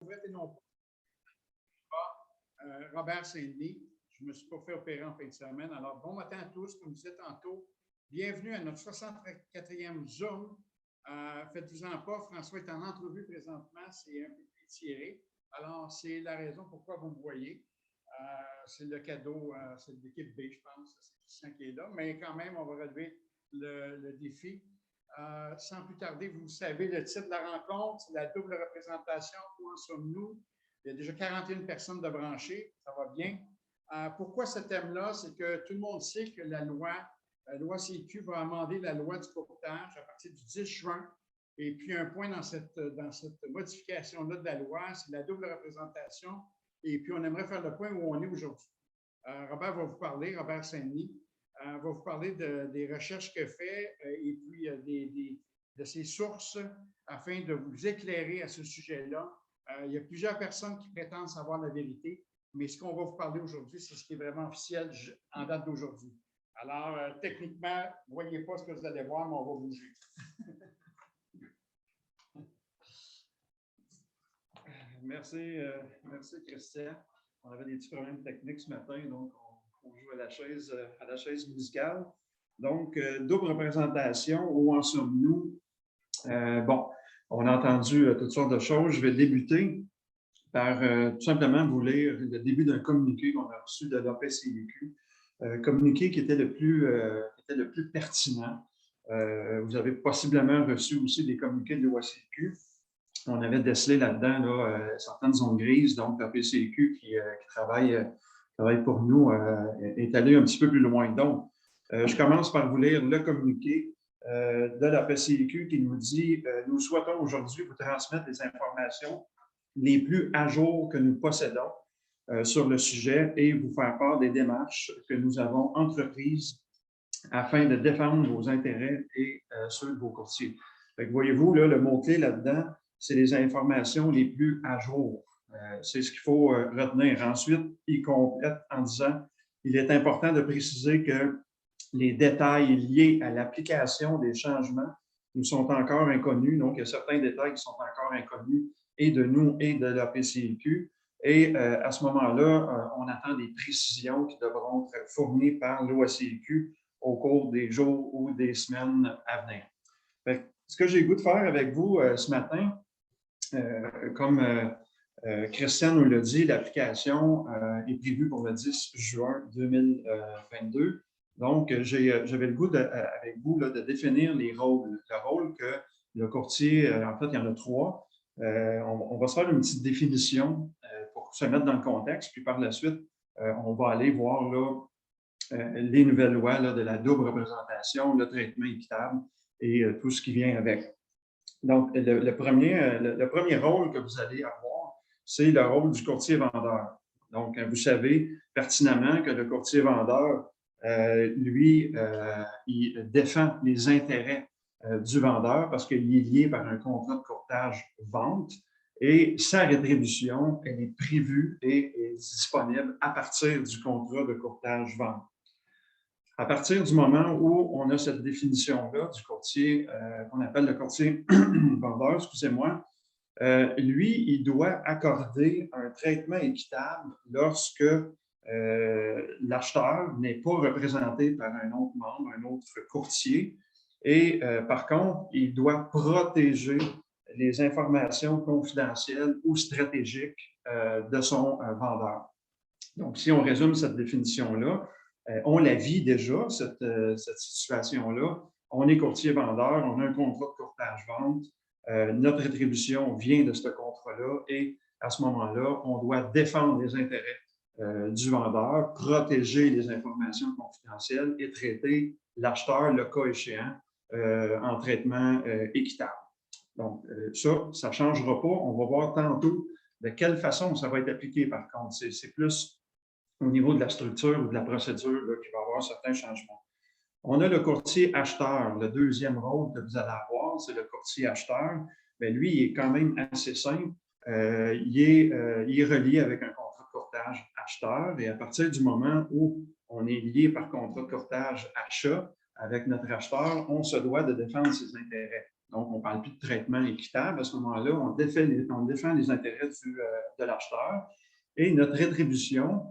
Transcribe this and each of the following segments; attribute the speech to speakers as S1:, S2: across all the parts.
S1: et non pas. Robert Saint-Denis, je ne me suis pas fait opérer en fin de semaine. Alors, bon matin à tous, comme je disais tantôt. Bienvenue à notre 64e Zoom. Faites-vous-en pas, François est en entrevue présentement, c'est un peu étiré. Alors, c'est la raison pourquoi vous me voyez. C'est le cadeau, c'est l'équipe B, je pense, c'est Christian qui est là, mais quand même, on va relever le défi. Sans plus tarder, vous savez le titre de la rencontre, c'est la double représentation. Où en sommes-nous? Il y a déjà 41 personnes de branchées, ça va bien. Pourquoi ce thème-là? C'est que tout le monde sait que la loi CQ va amender la loi du courtage à partir du 10 juin. Et puis, un point dans cette modification-là de la loi, c'est la double représentation. Et puis, on aimerait faire le point où on est aujourd'hui. Robert va vous parler, Robert Saint-Denis, va vous parler des recherches qu'il fait et puis de ses sources afin de vous éclairer à ce sujet-là. Il y a plusieurs personnes qui prétendent savoir la vérité, mais ce qu'on va vous parler aujourd'hui, c'est ce qui est vraiment officiel en date d'aujourd'hui. Alors, techniquement, vous ne voyez pas ce que vous allez voir, mais on va bouger. Merci, Christian. On avait des petits problèmes techniques ce matin, donc on joue à la chaise musicale. Donc, double représentation, où en sommes-nous? Bon, on a entendu toutes sortes de choses. Je vais débuter par tout simplement vous lire le début d'un communiqué qu'on a reçu de l'APCVQ, communiqué qui était le plus pertinent. Vous avez possiblement reçu aussi des communiqués de l'OACQ. On avait décelé là-dedans certaines zones grises, donc la PCQ qui travaille pour nous est allé un petit peu plus loin. Donc, je commence par vous lire le communiqué de la PCQ qui nous dit « Nous souhaitons aujourd'hui vous transmettre les informations les plus à jour que nous possédons sur le sujet et vous faire part des démarches que nous avons entreprises afin de défendre vos intérêts et ceux de vos courtiers. » Voyez-vous, là, le mot-clé là-dedans, c'est les informations les plus à jour. C'est ce qu'il faut retenir. Ensuite, il complète en disant « Il est important de préciser que les détails liés à l'application des changements nous sont encore inconnus. » Donc, il y a certains détails qui sont encore inconnus et de nous et de la PCQ. Et à ce moment-là, on attend des précisions qui devront être fournies par l'OACQ au cours des jours ou des semaines à venir. Fait, ce que j'ai le goût de faire avec vous ce matin, comme Christian nous l'a dit, l'application est prévue pour le 10 juin 2022. Donc, j'avais le goût avec vous là, de définir les rôles. Le rôle que le courtier, en fait, il y en a trois. On va se faire une petite définition pour se mettre dans le contexte, puis par la suite, on va aller voir là, les nouvelles lois là, de la double représentation, le traitement équitable et tout ce qui vient avec. Donc, le premier rôle que vous allez avoir, c'est le rôle du courtier-vendeur. Donc, vous savez pertinemment que le courtier-vendeur, lui, il défend les intérêts du vendeur parce qu'il est lié par un contrat de courtage-vente et sa rétribution, elle est prévue et est disponible à partir du contrat de courtage-vente. À partir du moment où on a cette définition-là du courtier, qu'on appelle le courtier vendeur, excusez-moi, lui, il doit accorder un traitement équitable lorsque l'acheteur n'est pas représenté par un autre membre, un autre courtier. Et par contre, il doit protéger les informations confidentielles ou stratégiques de son vendeur. Donc, si on résume cette définition-là, on la vit déjà, cette situation-là. On est courtier-vendeur, on a un contrat de courtage-vente, notre rétribution vient de ce contrat-là et à ce moment-là, on doit défendre les intérêts du vendeur, protéger les informations confidentielles et traiter l'acheteur, le cas échéant, en traitement équitable. Donc, ça ne changera pas. On va voir tantôt de quelle façon ça va être appliqué, par contre. C'est plus au niveau de la structure ou de la procédure là, qu'il va y avoir certains changements. On a le courtier acheteur. Le deuxième rôle que vous allez avoir, c'est le courtier acheteur. Bien, lui, il est quand même assez simple. Il est relié avec un contrat de courtage acheteur et à partir du moment où on est lié par contrat de courtage achat avec notre acheteur, on se doit de défendre ses intérêts. Donc, on ne parle plus de traitement équitable. À ce moment-là, on défend les intérêts de l'acheteur et notre rétribution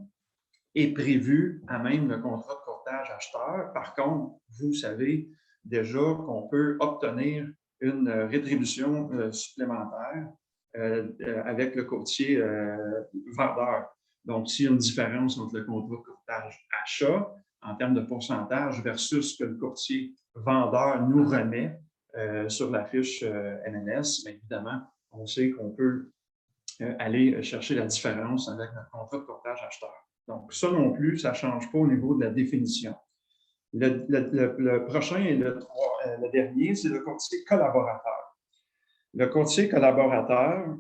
S1: est prévue à même le contrat de courtage acheteur. Par contre, vous savez déjà qu'on peut obtenir une rétribution supplémentaire avec le courtier vendeur. Donc, s'il y a une différence entre le contrat de courtage achat en termes de pourcentage versus ce que le courtier vendeur nous remet sur la fiche MNS, bien évidemment, on sait qu'on peut aller chercher la différence avec notre contrat de courtage acheteur. Donc, ça non plus, ça ne change pas au niveau de la définition. Le prochain et le dernier, c'est le courtier collaborateur. Le courtier collaborateur,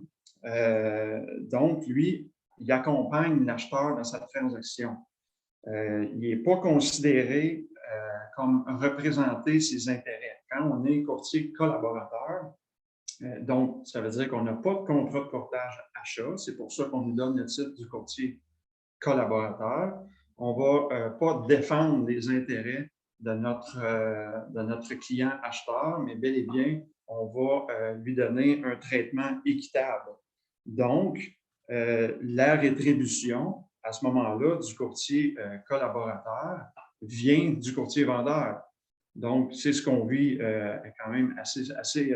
S1: donc, lui, il accompagne l'acheteur dans sa transaction. Il n'est pas considéré comme représenter ses intérêts. Quand on est courtier collaborateur, donc, ça veut dire qu'on n'a pas de contrat de courtage achat. C'est pour ça qu'on nous donne le titre du courtier collaborateur. On ne va pas défendre les intérêts de notre client acheteur, mais bel et bien, on va lui donner un traitement équitable. Donc, la rétribution, à ce moment-là, du courtier collaborateur vient du courtier vendeur. Donc, c'est ce qu'on vit quand même assez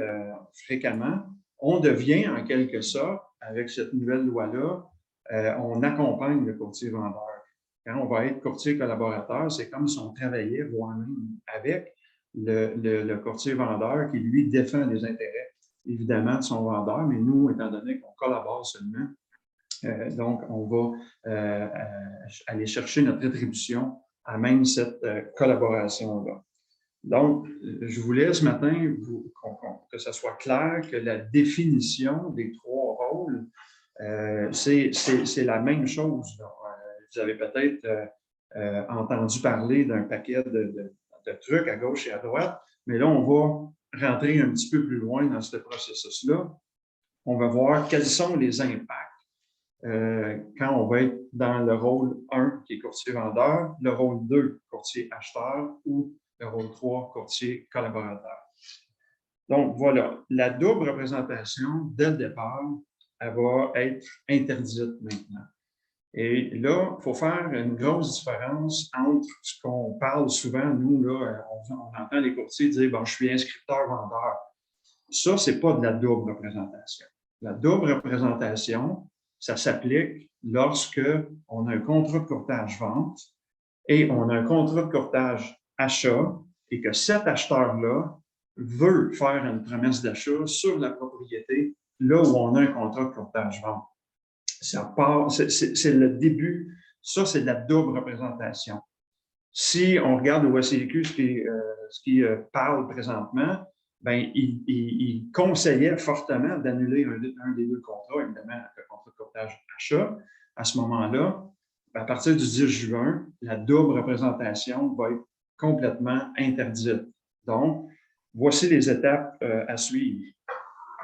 S1: fréquemment. On devient, en quelque sorte, avec cette nouvelle loi-là, on accompagne le courtier vendeur. Quand on va être courtier collaborateur, c'est comme si on travaillait moi-même avec le courtier vendeur qui, lui, défend les intérêts, évidemment, de son vendeur, mais nous, étant donné qu'on collabore seulement, donc, on va aller chercher notre rétribution à même cette collaboration-là. Donc, je voulais ce matin que ce soit clair que la définition des trois rôles, c'est la même chose. Vous avez peut-être entendu parler d'un paquet de trucs à gauche et à droite, mais là, on va rentrer un petit peu plus loin dans ce processus-là. On va voir quels sont les impacts quand on va être dans le rôle 1, qui est courtier-vendeur, le rôle 2, courtier-acheteur, ou le rôle 3, courtier collaborateur. Donc, voilà, la double représentation, dès le départ, elle va être interdite maintenant. Et là, il faut faire une grosse différence entre ce qu'on parle souvent, nous, là, on entend les courtiers dire « bon, je suis inscripteur-vendeur ». Ça, ce n'est pas de la double représentation. La double représentation, ça s'applique lorsque on a un contrat de courtage-vente et on a un contrat de courtage achat et que cet acheteur-là veut faire une promesse d'achat sur la propriété là où on a un contrat de courtage-vente. C'est le début. Ça, c'est de la double représentation. Si on regarde au SCQ ce qui parle présentement, ben, il conseillait fortement d'annuler un des deux contrats, évidemment, le contrat de courtage achat. À ce moment-là, à partir du 10 juin, la double représentation va être complètement interdite. Donc, voici les étapes à suivre.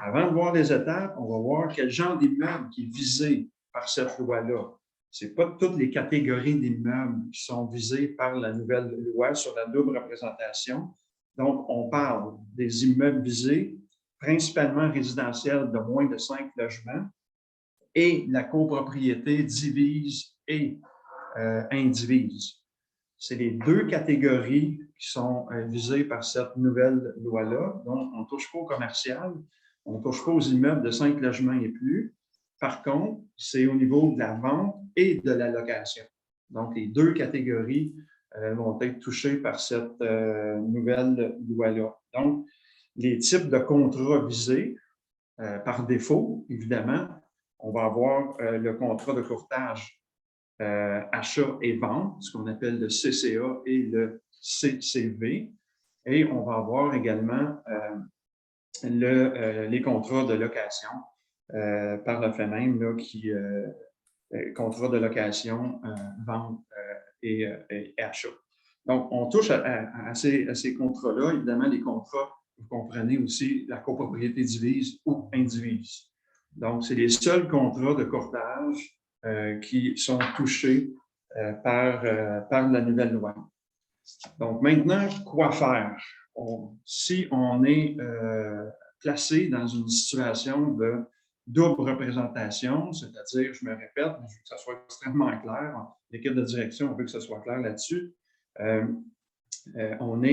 S1: Avant de voir les étapes, on va voir quel genre d'immeuble qui est visé par cette loi-là. Ce n'est pas toutes les catégories d'immeubles qui sont visées par la nouvelle loi sur la double représentation. Donc, on parle des immeubles visés, principalement résidentiels de moins de 5 logements, et la copropriété divise et indivise. C'est les deux catégories qui sont visées par cette nouvelle loi-là. Donc, on ne touche pas au commercial, on ne touche pas aux immeubles de 5 logements et plus. Par contre, c'est au niveau de la vente et de la location. Donc, les deux catégories vont être touchées par cette nouvelle loi-là. Donc, les types de contrats visés, par défaut, évidemment, on va avoir le contrat de courtage achat et vente, ce qu'on appelle le CCA et le CCV. Et on va avoir également les contrats de location par le fait même, là, contrat de location, vente et achat. Donc, on touche à ces contrats-là. Évidemment, les contrats, vous comprenez aussi la copropriété divise ou indivise. Donc, c'est les seuls contrats de courtage qui sont touchés par la nouvelle loi. Donc, maintenant, quoi faire? si on est placé dans une situation de double représentation, c'est-à-dire, je me répète, mais je veux que ça soit extrêmement clair, l'équipe de direction, on veut que ce soit clair là-dessus, on a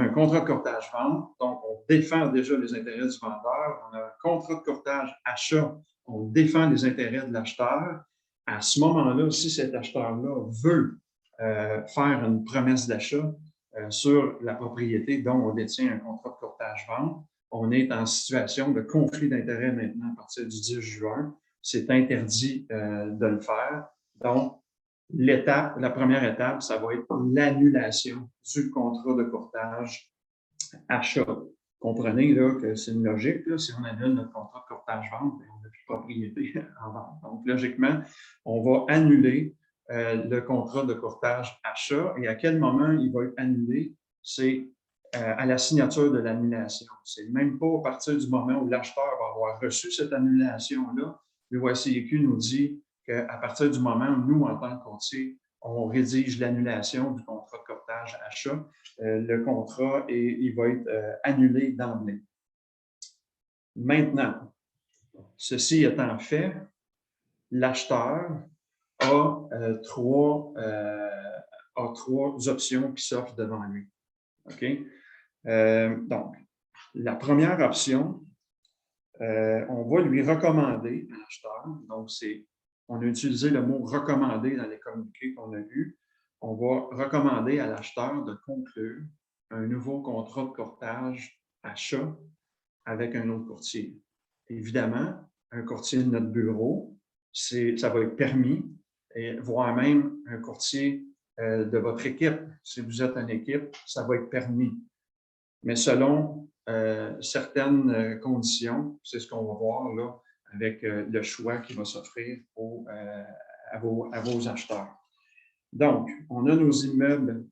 S1: un contrat de courtage-vente, donc on défend déjà les intérêts du vendeur. On a un contrat de courtage-achat, on défend les intérêts de l'acheteur. À ce moment-là, si cet acheteur-là veut faire une promesse d'achat sur la propriété dont on détient un contrat de courtage-vente, on est en situation de conflit d'intérêts maintenant à partir du 10 juin. C'est interdit de le faire. Donc, la première étape, ça va être l'annulation du contrat de courtage achat. Comprenez là, que c'est une logique. Là, si on annule notre contrat de courtage-vente, on n'a plus de propriété en vente. Donc, logiquement, on va annuler le contrat de courtage achat. Et à quel moment il va être annulé? C'est à la signature de l'annulation. C'est même pas à partir du moment où l'acheteur va avoir reçu cette annulation-là. L'OACIQ nous dit qu'à partir du moment où nous, en tant que courtier, on rédige l'annulation du contrat de courtage achat, le contrat il va être annulé d'emblée. Maintenant, ceci étant fait, l'acheteur a trois options qui s'offrent devant lui. OK? Donc, la première option, on va lui recommander à l'acheteur, donc on a utilisé le mot « recommander » dans les communiqués qu'on a vus, on va recommander à l'acheteur de conclure un nouveau contrat de courtage achat avec un autre courtier. Évidemment, un courtier de notre bureau, ça va être permis, voire même un courtier de votre équipe. Si vous êtes une équipe, ça va être permis. Mais selon certaines conditions, c'est ce qu'on va voir là avec le choix qui va s'offrir à vos acheteurs. Donc, on a nos immeubles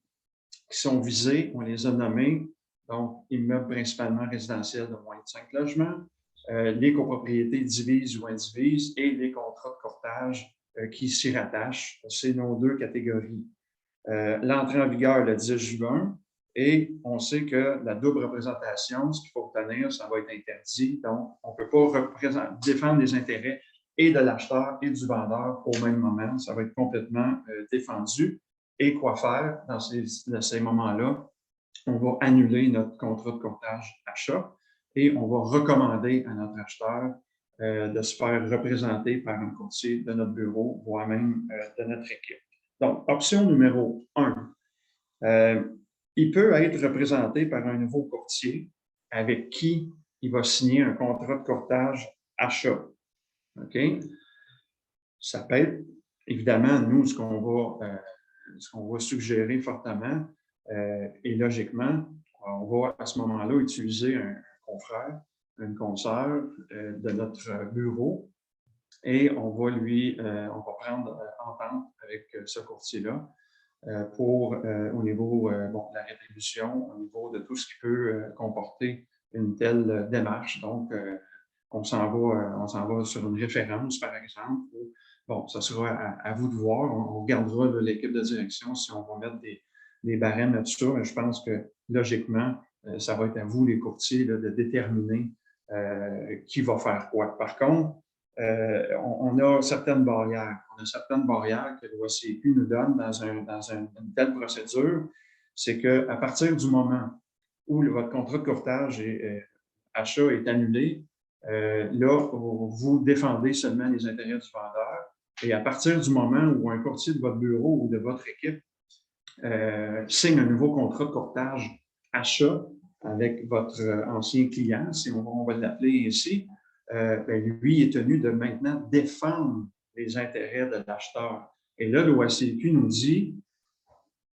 S1: qui sont visés, on les a nommés, donc immeubles principalement résidentiels de moins de 5 logements, les copropriétés divises ou indivises et les contrats de courtage qui s'y rattachent. C'est nos deux catégories. L'entrée en vigueur le 10 juin et on sait que la double représentation, ce qu'il faut retenir, ça va être interdit. Donc, on ne peut pas défendre les intérêts et de l'acheteur et du vendeur au même moment. Ça va être complètement défendu. Et quoi faire dans ces moments-là? On va annuler notre contrat de courtage achat et on va recommander à notre acheteur de se faire représenter par un courtier de notre bureau, voire même de notre équipe. Donc, option numéro 1, il peut être représenté par un nouveau courtier avec qui il va signer un contrat de courtage achat. OK? Ça peut être, évidemment, nous, ce qu'on va suggérer fortement et logiquement, on va à ce moment-là utiliser un confrère, une consoeur de notre bureau et on va prendre entente avec ce courtier-là pour au niveau de la rétribution, au niveau de tout ce qui peut comporter une telle démarche. Donc, on s'en va sur une référence, par exemple. Bon, ça sera à vous de voir. On regardera l'équipe de direction si on va mettre des barèmes là-dessus. Mais je pense que, logiquement, ça va être à vous, les courtiers, là, de déterminer qui va faire quoi. Par contre, on a certaines barrières. On a certaines barrières que l'OACIQ nous donne dans une telle procédure. C'est qu'à partir du moment où votre contrat de courtage achat est annulé, là, vous défendez seulement les intérêts du vendeur. Et à partir du moment où un courtier de votre bureau ou de votre équipe signe un nouveau contrat de courtage achat avec votre ancien client, si on va l'appeler ainsi, lui est tenu de maintenant défendre les intérêts de l'acheteur. Et là, l'OACQ nous dit,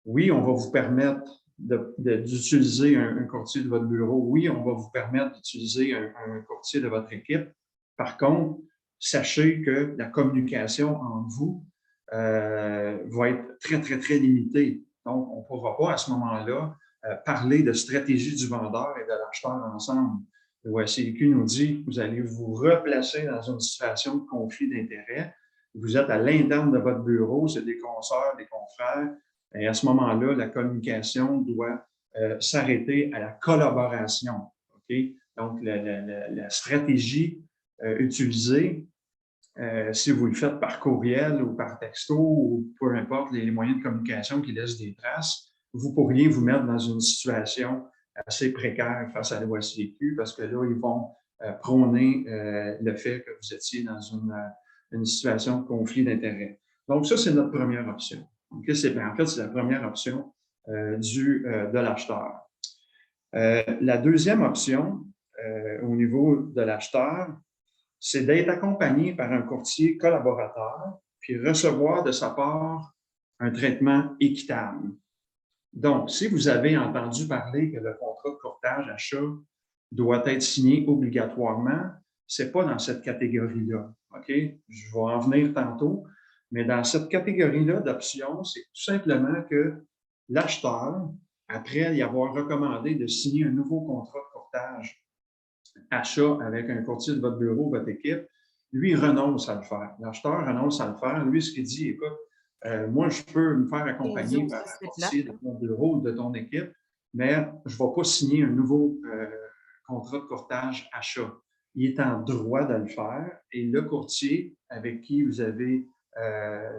S1: oui, on va vous permettre d'utiliser un courtier de votre bureau. Oui, on va vous permettre d'utiliser un courtier de votre équipe. Par contre, sachez que la communication entre vous va être très, très, très limitée. Donc, on ne pourra pas à ce moment-là parler de stratégie du vendeur et de l'acheteur ensemble. l'OACQ nous dit que vous allez vous replacer dans une situation de conflit d'intérêts. Vous êtes à l'interne de votre bureau, c'est des consoeurs, des confrères. Et à ce moment-là, la communication doit s'arrêter à la collaboration. Okay? Donc, la stratégie utilisée, si vous le faites par courriel ou par texto ou peu importe les moyens de communication qui laissent des traces, vous pourriez vous mettre dans une situation assez précaire face à la l'OSCQ parce que là, ils vont prôner le fait que vous étiez dans une situation de conflit d'intérêts. Donc, ça, c'est notre première option. Okay? En fait, c'est la première option de l'acheteur. La deuxième option au niveau de l'acheteur, c'est d'être accompagné par un courtier collaborateur puis recevoir de sa part un traitement équitable. Donc, si vous avez entendu parler que le contrat de courtage achat doit être signé obligatoirement, ce n'est pas dans cette catégorie-là. OK? Je vais en venir tantôt, mais dans cette catégorie-là d'options, c'est tout simplement que l'acheteur, après y avoir recommandé de signer un nouveau contrat de courtage achat avec un courtier de votre bureau, votre équipe, lui renonce à le faire. L'acheteur renonce à le faire. Lui, ce qu'il dit, écoute, moi, je peux me faire accompagner par un courtier de ton bureau ou de ton équipe, mais je ne vais pas signer un nouveau contrat de courtage achat. Il est en droit de le faire et le courtier avec qui vous avez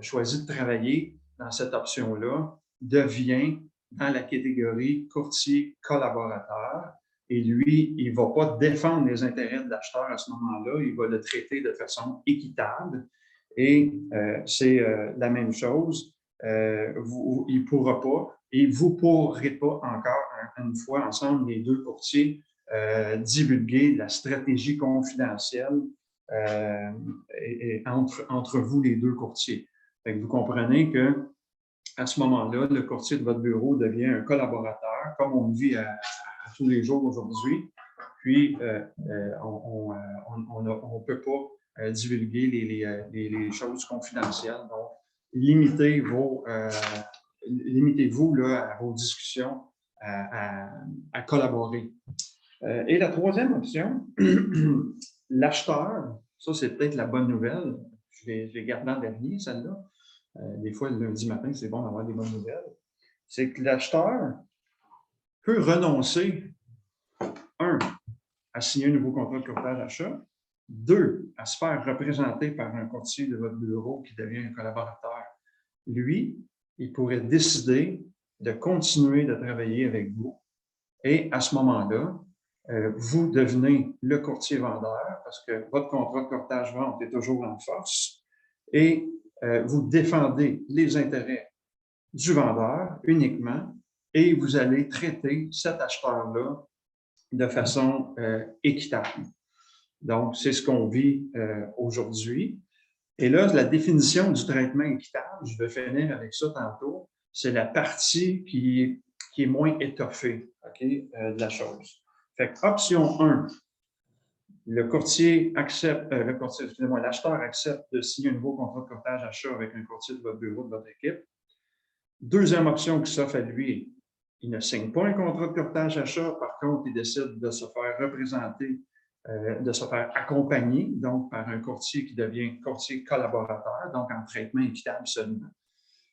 S1: choisi de travailler dans cette option-là devient dans la catégorie courtier collaborateur. Et lui, il ne va pas défendre les intérêts de l'acheteur à ce moment-là, il va le traiter de façon équitable. Et c'est la même chose, il ne pourra pas, et vous ne pourrez pas encore, une fois ensemble, les deux courtiers, divulguer la stratégie confidentielle entre vous, les deux courtiers. Fait que vous comprenez que à ce moment-là, le courtier de votre bureau devient un collaborateur, comme on le vit à tous les jours aujourd'hui. Puis, on ne peut pas divulguer les choses confidentielles. Donc, limitez-vous là, à vos discussions à collaborer. Et la troisième option, l'acheteur, ça c'est peut-être la bonne nouvelle, je vais garder en dernier celle-là. Des fois, le lundi matin, c'est bon d'avoir des bonnes nouvelles. C'est que l'acheteur peut renoncer, 1, à signer un nouveau contrat de courtage achat, 2, à se faire représenter par un courtier de votre bureau qui devient un collaborateur. Lui, il pourrait décider de continuer de travailler avec vous et à ce moment-là, vous devenez le courtier vendeur parce que votre contrat de courtage-vente est toujours en force et vous défendez les intérêts du vendeur uniquement et vous allez traiter cet acheteur-là de façon équitable. Donc, c'est ce qu'on vit aujourd'hui. Et là, la définition du traitement équitable, je vais finir avec ça tantôt, c'est la partie qui est moins étoffée, okay, de la chose. Fait que option 1, le courtier accepte, l'acheteur accepte de signer un nouveau contrat de courtage achat avec un courtier de votre bureau, de votre équipe. Deuxième option qui s'offre à lui, il ne signe pas un contrat de courtage achat, par contre, il décide de se faire représenter, de se faire accompagner, donc par un courtier qui devient courtier collaborateur, donc en traitement équitable seulement.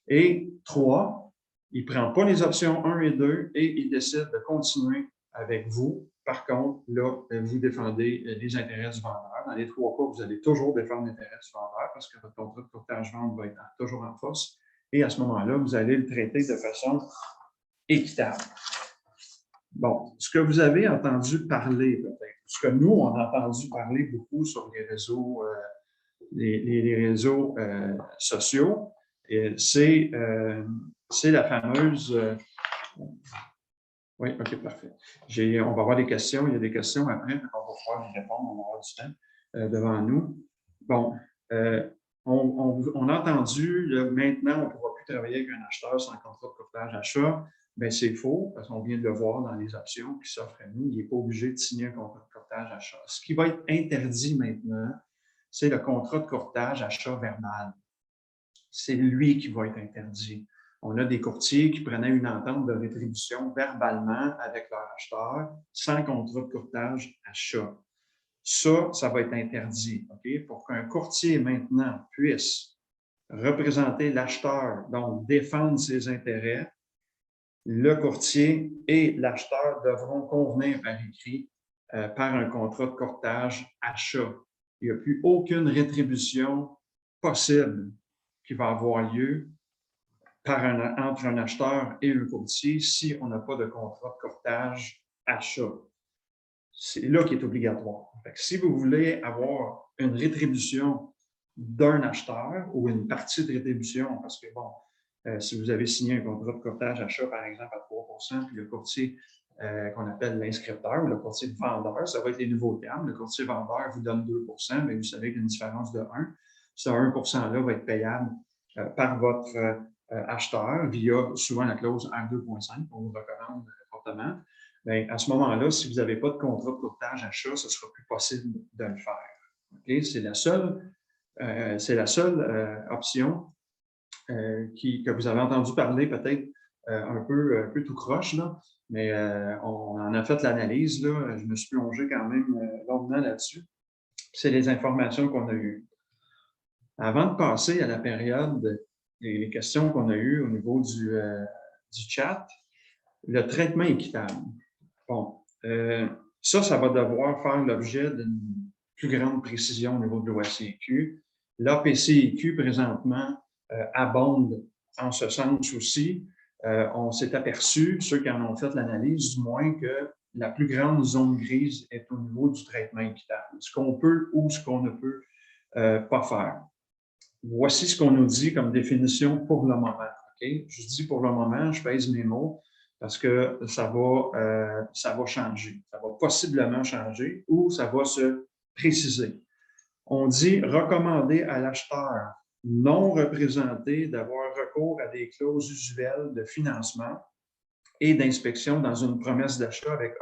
S1: Et 3, il ne prend pas les options 1 et 2 et il décide de continuer avec vous. Par contre, là, vous défendez les intérêts du vendeur. Dans les 3 cas, vous allez toujours défendre l'intérêt du vendeur parce que votre contrat de courtage-vente va être toujours en force. Et à ce moment-là, vous allez le traiter de façon équitable. Bon, ce que vous avez entendu parler, peut-être, ce que nous, on a entendu parler beaucoup sur les réseaux, les réseaux sociaux, c'est la fameuse... oui, OK, parfait. On va avoir des questions. Il y a des questions après, on va pouvoir y répondre, on va avoir du temps devant nous. Bon, on a entendu, là, maintenant, on ne pourra plus travailler avec un acheteur sans contrat de courtage achat. Bien, c'est faux, parce qu'on vient de le voir dans les options qui s'offrent à nous. Il n'est pas obligé de signer un contrat de courtage achat. Ce qui va être interdit maintenant, c'est le contrat de courtage achat verbal. C'est lui qui va être interdit. On a des courtiers qui prenaient une entente de rétribution verbalement avec leur acheteur sans contrat de courtage achat. Ça va être interdit. Okay? Pour qu'un courtier maintenant puisse représenter l'acheteur, donc défendre ses intérêts, le courtier et l'acheteur devront convenir par écrit par un contrat de courtage achat. Il n'y a plus aucune rétribution possible qui va avoir lieu entre un acheteur et un courtier si on n'a pas de contrat de courtage achat. C'est là qui est obligatoire. Fait que si vous voulez avoir une rétribution d'un acheteur ou une partie de rétribution, parce que bon, si vous avez signé un contrat de courtage achat, par exemple, à 3 %, puis le courtier qu'on appelle l'inscripteur ou le courtier vendeur, ça va être les nouveaux termes. Le courtier vendeur vous donne 2 %, mais vous savez qu'il y a une différence de 1. Ce 1 %-là va être payable par votre acheteur via souvent la clause R2.5 qu'on vous recommande fortement. Bien, à ce moment-là, si vous n'avez pas de contrat de courtage achat, ce ne sera plus possible de le faire. Okay? C'est la seule option que vous avez entendu parler peut-être un peu tout croche, là, mais on en a fait l'analyse. Je me suis plongé quand même longuement là-dessus. C'est les informations qu'on a eues. Avant de passer à la période, les questions qu'on a eues au niveau du chat, le traitement équitable. Bon, ça va devoir faire l'objet d'une plus grande précision au niveau de l'OACQ. L'APCEQ, présentement, abonde en ce sens aussi. On s'est aperçu, ceux qui en ont fait l'analyse, du moins, que la plus grande zone grise est au niveau du traitement équitable. Ce qu'on peut ou ce qu'on ne peut pas faire. Voici ce qu'on nous dit comme définition pour le moment. Okay? Je dis pour le moment, je pèse mes mots parce que ça va changer. Ça va possiblement changer ou ça va se préciser. On dit recommander à l'acheteur non représenté d'avoir recours à des clauses usuelles de financement et d'inspection dans une promesse d'achat avec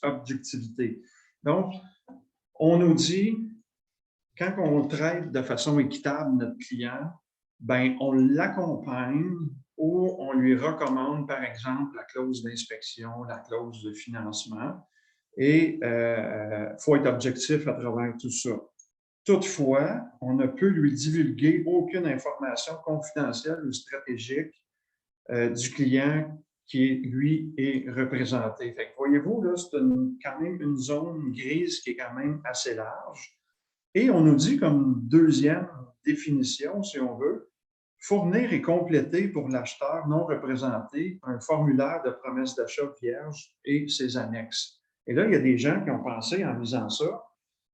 S1: objectivité. Donc, on nous dit, quand on traite de façon équitable notre client, ben, on l'accompagne ou on lui recommande, par exemple, la clause d'inspection, la clause de financement. Et il faut être objectif à travers tout ça. Toutefois, on ne peut lui divulguer aucune information confidentielle ou stratégique du client qui, lui, est représenté. Fait que voyez-vous, là, c'est quand même une zone grise qui est quand même assez large. Et on nous dit comme deuxième définition, si on veut, fournir et compléter pour l'acheteur non représenté un formulaire de promesse d'achat vierge et ses annexes. Et là, il y a des gens qui ont pensé en lisant ça,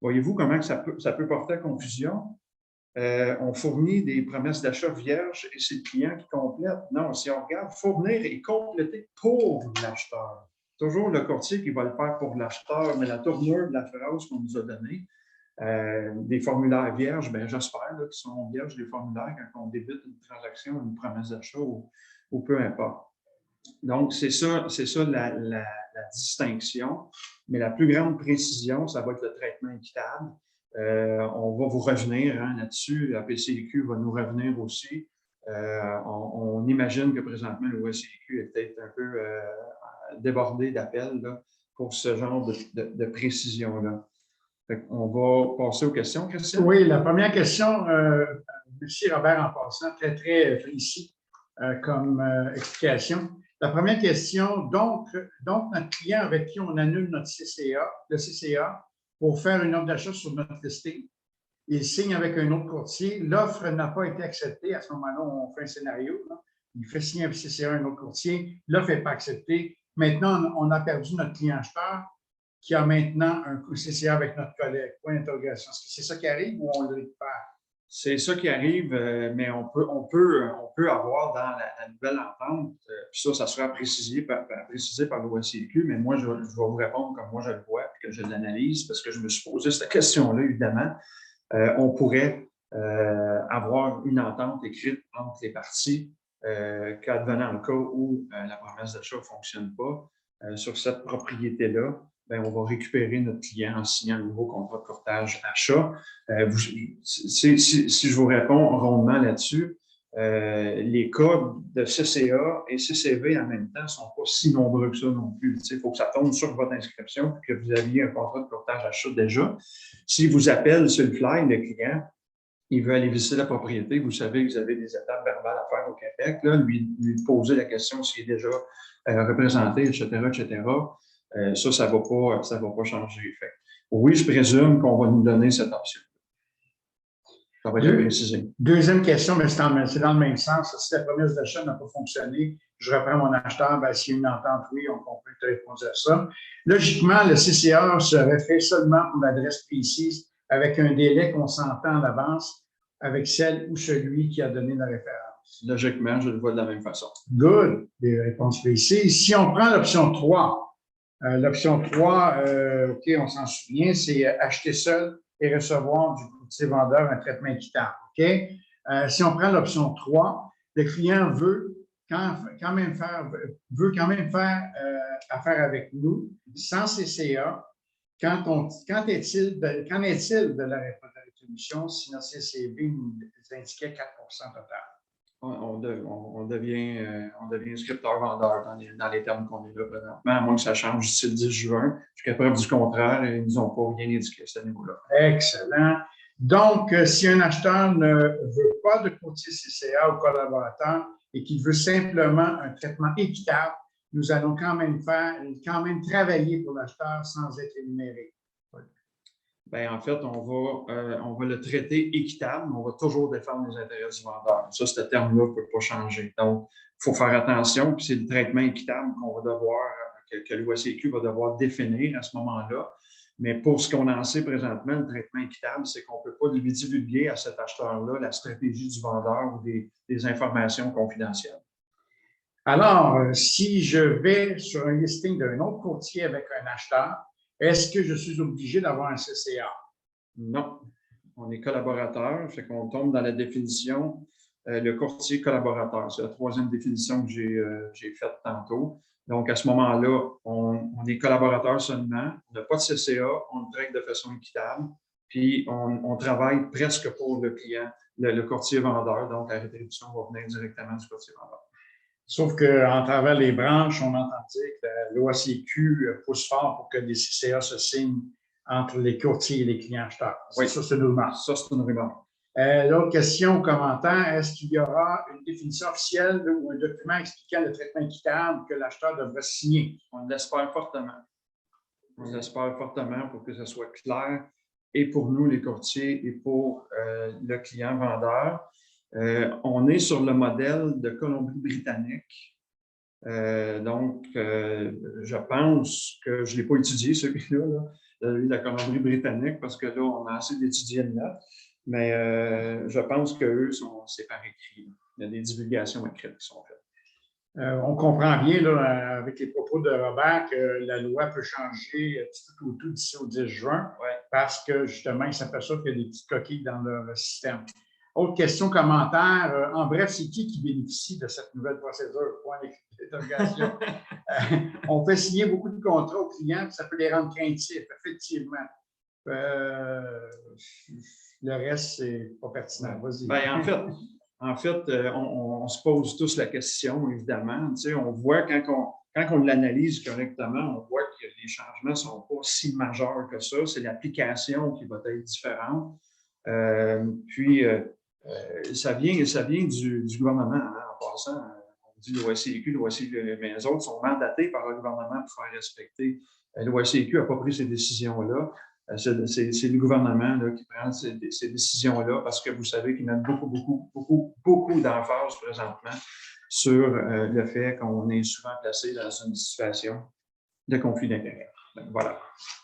S1: voyez-vous comment ça peut porter à confusion? On fournit des promesses d'achat vierges et c'est le client qui complète. Non, si on regarde, fournir et compléter pour l'acheteur. Toujours le courtier qui va le faire pour l'acheteur, mais la tournure de la phrase qu'on nous a donnée, des formulaires vierges, bien, j'espère qu'ils sont vierges les formulaires quand on débute une transaction, une promesse d'achat ou peu importe. Donc, c'est ça la distinction. Mais la plus grande précision, ça va être le traitement équitable. On va vous revenir là-dessus. La PCEQ va nous revenir aussi. On imagine que présentement, le OACQ est peut-être un peu débordé d'appels pour ce genre de précision-là. On va passer aux questions, Christian.
S2: Oui, la première question, M. Robert, en passant, très, très précis comme explication. La première question, donc, notre client avec qui on annule notre CCA, le CCA, pour faire une offre d'achat sur notre listing, il signe avec un autre courtier. L'offre n'a pas été acceptée. À ce moment-là, on fait un scénario. Là. Il fait signer un CCA à un autre courtier. L'offre n'est pas acceptée. Maintenant, on a perdu notre client acheteur qui a maintenant un CCA avec notre collègue. Point d'interrogation. Est-ce que c'est ça qui arrive ou on le récupère?
S1: C'est ça qui arrive, mais on peut avoir dans la nouvelle entente, puis ça sera précisé par l'OACQ, mais moi, je vais vous répondre comme moi je le vois et que je l'analyse parce que je me suis posé cette question-là, évidemment. On pourrait avoir une entente écrite entre les parties qu'advenant le cas où la promesse d'achat ne fonctionne pas sur cette propriété-là. Bien, on va récupérer notre client en signant un nouveau contrat de courtage achat. Si je vous réponds rondement là-dessus, les cas de CCA et CCV en même temps ne sont pas si nombreux que ça non plus. Il faut que ça tombe sur votre inscription et que vous aviez un contrat de courtage achat déjà. S'il vous appelle sur le fly, le client, il veut aller visiter la propriété, vous savez que vous avez des étapes verbales à faire au Québec, là, lui poser la question s'il est déjà représenté, etc., etc. Ça ne va pas changer. Fait. Oui, je présume qu'on va nous donner cette option. Ça va être précisé.
S2: Deuxième question, mais c'est dans le même sens. Si la promesse d'achat n'a pas fonctionné, je reprends mon acheteur, s'il y a une entente, oui, on peut te répondre à ça. Logiquement, le CCA serait fait seulement pour l'adresse précise avec un délai qu'on s'entend d'avance avec celle ou celui qui a donné la référence.
S1: Logiquement, je le vois de la même façon.
S2: Good, des réponses précises. Si on prend l'option 3, OK, on s'en souvient, c'est acheter seul et recevoir du courtier vendeur un traitement équitable. OK? Si on prend l'option 3, le client veut quand même faire affaire avec nous sans CCA. Qu'en est-il de la rétribution si notre CCB nous indiquait 4 total?
S1: On devient scripteur-vendeur dans les termes qu'on est là présentement, à moins que ça change d'ici le 10 juin. Jusqu'à preuve du contraire, ils ne nous ont pas rien indiqué à ce niveau-là.
S2: Excellent. Donc, si un acheteur ne veut pas de courtier CCA ou collaborateur et qu'il veut simplement un traitement équitable, nous allons quand même travailler pour l'acheteur sans être rémunéré.
S1: Bien, en fait, on va le traiter équitable, mais on va toujours défendre les intérêts du vendeur. Ça, ce terme-là ne peut pas changer. Donc, il faut faire attention, puis c'est le traitement équitable qu'on va devoir, que l'OACQ va devoir définir à ce moment-là. Mais pour ce qu'on en sait présentement, le traitement équitable, c'est qu'on ne peut pas lui divulguer à cet acheteur-là la stratégie du vendeur ou des informations confidentielles.
S2: Alors, si je vais sur un listing d'un autre courtier avec un acheteur, est-ce que je suis obligé d'avoir un CCA?
S1: Non. On est collaborateur, fait qu'on tombe dans la définition, le courtier collaborateur. C'est la troisième définition que j'ai faite tantôt. Donc, à ce moment-là, on est collaborateur seulement, on n'a pas de CCA, on le traite de façon équitable, puis on travaille presque pour le client, le courtier vendeur. Donc, la rétribution va venir directement du courtier vendeur.
S2: Sauf qu'en travers les branches, on entend dire que l'OACQ pousse fort pour que les CCA se signent entre les courtiers et les clients acheteurs.
S1: Oui,
S2: ça, c'est une rumeur.
S1: Ça, c'est une rumeur.
S2: L'autre question ou commentaire, est-ce qu'il y aura une définition officielle ou un document expliquant le traitement équitable que l'acheteur devrait signer?
S1: On l'espère fortement. On l'espère fortement pour que ce soit clair et pour nous, les courtiers, et pour le client vendeur. On est sur le modèle de Colombie-Britannique. Donc, je pense que je ne l'ai pas étudié, celui-là, la Colombie-Britannique, parce que là, on a assez d'étudier là. Mais je pense qu'eux, c'est par écrit. Il y a des divulgations écrites qui sont faites.
S2: On comprend bien, là, avec les propos de Robert, que la loi peut changer tout d'ici au 10 juin, parce que, justement, ils s'aperçoivent qu'il y a des petites coquilles dans leur système. Autre question, commentaire. En bref, c'est qui bénéficie de cette nouvelle procédure? Point d'interrogation. On fait signer beaucoup de contrats aux clients, puis ça peut les rendre craintifs, effectivement. Le reste, c'est pas pertinent. Vas-y.
S1: Bien, en fait, on se pose tous la question, évidemment. Tu sais, on voit quand on l'analyse correctement, on voit que les changements ne sont pas si majeurs que ça. C'est l'application qui va être différente. Ça vient du gouvernement, hein, en passant. On dit l'OACQ, mais les autres sont mandatés par le gouvernement pour faire respecter. L'OACQ n'a pas pris ces décisions-là. C'est le gouvernement là, qui prend ces décisions-là parce que vous savez qu'ils mettent beaucoup d'emphase présentement sur le fait qu'on est souvent placé dans une situation de conflit d'intérêts. Voilà.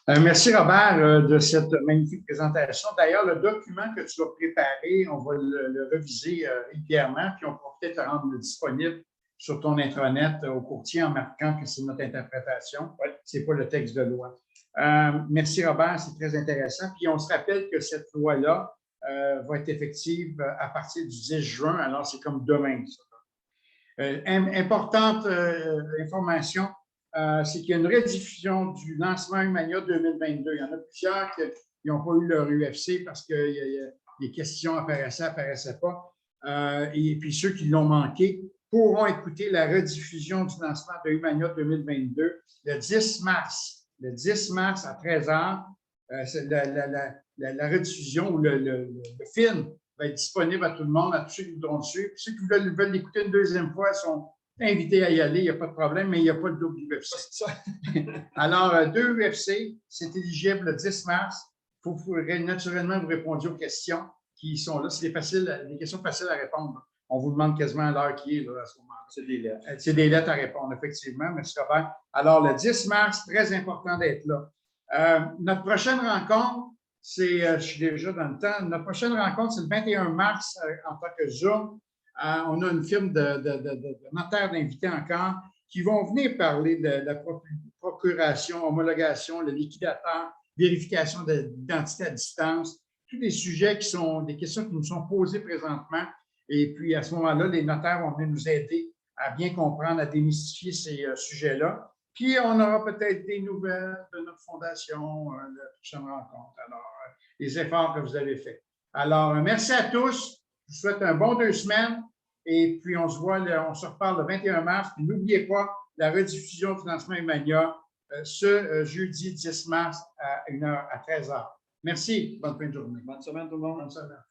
S2: Merci Robert de cette magnifique présentation. D'ailleurs, le document que tu as préparé, on va le reviser régulièrement, puis on pourra peut-être le rendre disponible sur ton intranet au courtier en marquant que c'est notre interprétation. Ce n'est pas le texte de loi. Merci Robert, c'est très intéressant. Puis on se rappelle que cette loi-là va être effective à partir du 10 juin, alors c'est comme demain. Importante information, c'est qu'il y a une rediffusion du lancement Humania 2022. Il y en a plusieurs qui n'ont pas eu leur UFC parce que les questions apparaissaient pas. Et puis ceux qui l'ont manqué pourront écouter la rediffusion du lancement de Humania 2022 le 10 mars. Le 10 mars à 13h, c'est la rediffusion ou le film va être disponible à tout le monde, à tous ceux qui voudront le suivre. Puis ceux qui veulent l'écouter une deuxième fois sont invités à y aller, il n'y a pas de problème, mais il n'y a pas de double UFC. Alors, 2 UFC, c'est éligible le 10 mars. Il faut naturellement vous répondre aux questions qui sont là. C'est des questions faciles à répondre. On vous demande quasiment l'heure qui est là, à ce moment-là.
S1: C'est des lettres.
S2: C'est des lettres à répondre, effectivement. Merci Robert. Alors, le 10 mars, très important d'être là. Notre prochaine rencontre, je suis déjà dans le temps, notre prochaine rencontre, c'est le 21 mars en tant que Zoom. On a une firme de notaires d'invités encore qui vont venir parler de la procuration, homologation, le liquidateur, vérification d'identité à distance, tous les sujets qui sont des questions qui nous sont posées présentement. Et puis, à ce moment-là, les notaires vont venir nous aider à bien comprendre, à démystifier ces sujets-là. Puis, on aura peut-être des nouvelles de notre fondation, la prochaine rencontre. Alors, les efforts que vous avez faits. Alors, merci à tous. Je vous souhaite un bon 2 semaines. Et puis, on se reparle le 21 mars. Puis, n'oubliez pas la rediffusion Financement Humania ce jeudi 10 mars à 13h. Merci. Bonne fin de journée.
S1: Bonne semaine tout le monde.
S2: Bonne semaine.